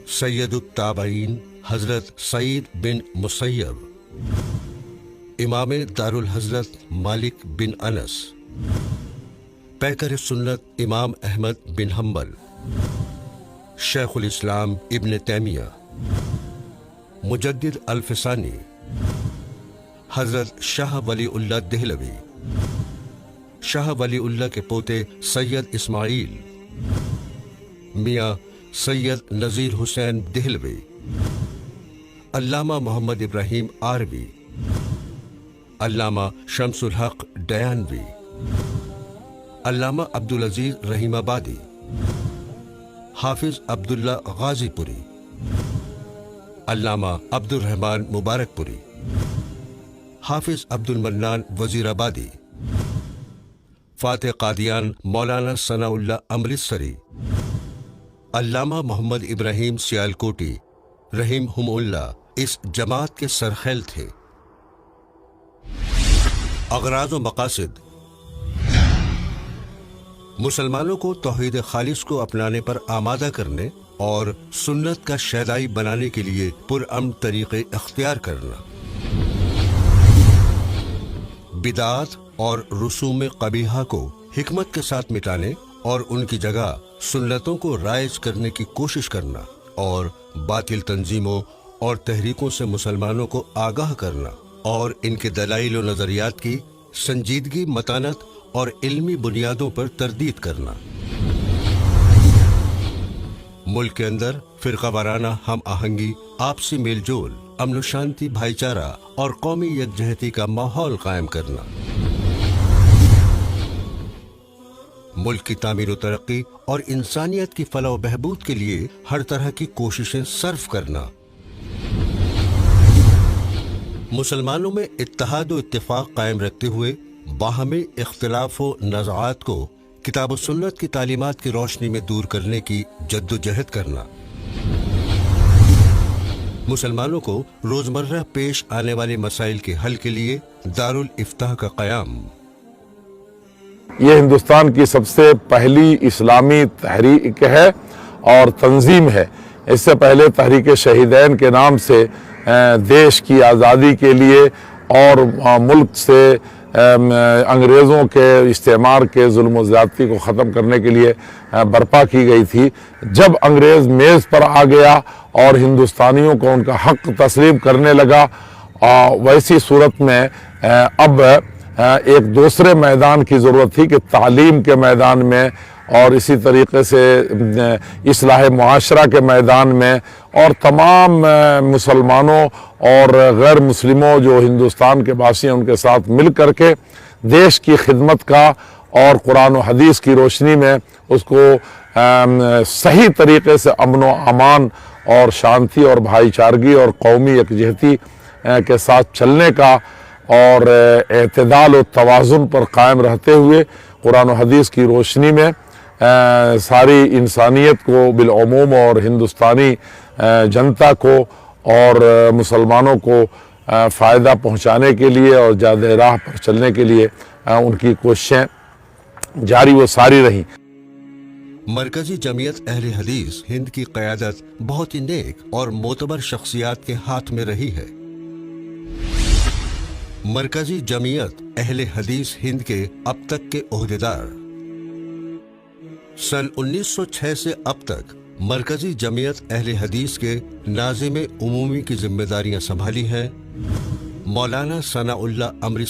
سید التابعین حضرت سعید بن مسیب، امام دارالحضرت مالک بن انس، پیکر سنت امام احمد بن حنبل، شیخ الاسلام ابن تیمیہ، مجدد الفسانی، حضرت شاہ ولی اللہ دہلوی، شاہ ولی اللہ کے پوتے سید اسماعیل، میاں سید نذیر حسین دہلوی، علامہ محمد ابراہیم آروی، علامہ شمس الحق ڈیانوی، علامہ عبدالعزیز رحیم آبادی، حافظ عبداللہ غازی پوری، علامہ عبد الرحمن مبارک پوری، حافظ عبد المنان وزیر آبادی، فاتح قادیان مولانا ثناء اللہ امرتسری، علامہ محمد ابراہیم سیالکوٹی رحمہم اللہ اس جماعت کے سرخیل تھے۔ اغراض و مقاصد: مسلمانوں کو توحید خالص کو اپنانے پر آمادہ کرنے اور سنت کا شیدائی بنانے کے لیے پرامن طریقے اختیار کرنا، بدعات اور رسوم قبیحہ کو حکمت کے ساتھ مٹانے اور ان کی جگہ سنتوں کو رائج کرنے کی کوشش کرنا، اور باطل تنظیموں اور تحریکوں سے مسلمانوں کو آگاہ کرنا اور ان کے دلائل و نظریات کی سنجیدگی، متانت اور علمی بنیادوں پر تردید کرنا، ملک کے اندر فرقہ وارانہ ہم آہنگی، آپسی میل جول، امن و شانتی، بھائی چارہ اور قومی یکجہتی کا ماحول قائم کرنا، ملک کی تعمیر و ترقی اور انسانیت کی فلاح و بہبود کے لیے ہر طرح کی کوششیں صرف کرنا، مسلمانوں میں اتحاد و اتفاق قائم رکھتے ہوئے باہمی اختلاف و نزاعات کو کتاب و سنت کی تعلیمات کی روشنی میں دور کرنے کی جد و جہد کرنا، مسلمانوں کو روزمرہ پیش آنے والے مسائل کے حل کے لیے دارالافتاء کا قیام۔ یہ ہندوستان کی سب سے پہلی اسلامی تحریک ہے اور تنظیم ہے۔ اس سے پہلے تحریک شہیدین کے نام سے دیش کی آزادی کے لیے اور ملک سے انگریزوں کے استعمار کے ظلم و زیادتی کو ختم کرنے کے لیے برپا کی گئی تھی۔ جب انگریز میز پر آ گیا اور ہندوستانیوں کو ان کا حق تسلیم کرنے لگا، ویسی صورت میں اب ایک دوسرے میدان کی ضرورت تھی کہ تعلیم کے میدان میں اور اسی طریقے سے اصلاح معاشرہ کے میدان میں اور تمام مسلمانوں اور غیر مسلموں جو ہندوستان کے باسی ہیں ان کے ساتھ مل کر کے دیش کی خدمت کا اور قرآن و حدیث کی روشنی میں اس کو صحیح طریقے سے امن و امان اور شانتی اور بھائی چارگی اور قومی یکجہتی کے ساتھ چلنے کا اور اعتدال و توازن پر قائم رہتے ہوئے قرآن و حدیث کی روشنی میں ساری انسانیت کو بالعموم اور ہندوستانی جنتا کو اور مسلمانوں کو فائدہ پہنچانے کے لیے اور جادہ راہ پر چلنے کے لیے ان کی کوششیں جاری و ساری رہیں۔ مرکزی جمعیت اہل حدیث ہند کی قیادت بہت ہی نیک اور معتبر شخصیات کے ہاتھ میں رہی ہے۔ مرکزی جمعیت اہل حدیث ہند کے اب تک کے عہدیدار: سن 1906 سے اب تک مرکزی جمعیت اہل حدیث کے ناظم عمومی کی ذمہ داریاں سنبھالی ہیں مولانا ثناء اللہ امرتسری۔